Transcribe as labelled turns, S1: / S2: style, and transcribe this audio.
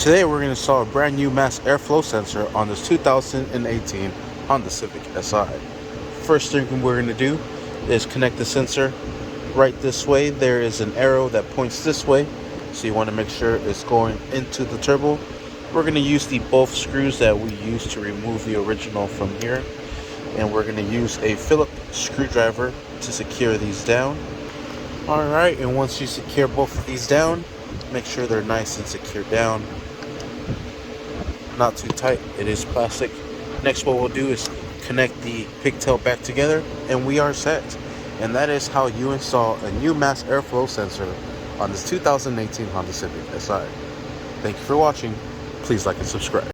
S1: Today we're going to install a brand new mass airflow sensor on this 2018 Honda Civic Si. First thing we're going to do is connect the sensor right this way. There is an arrow that points this way, so you want to make sure it's going into the turbo. We're going to use the both screws that we used to remove the original from here, and we're going to use a Phillips screwdriver to secure these down. Alright, and once you secure both of these down, make sure they're nice and secure down, not too tight. It is plastic. Next, what we'll do is connect the pigtail back together, and we are set. And that is how you install a new mass airflow sensor on this 2018 Honda Civic Si. Thank you for watching. Please like and subscribe.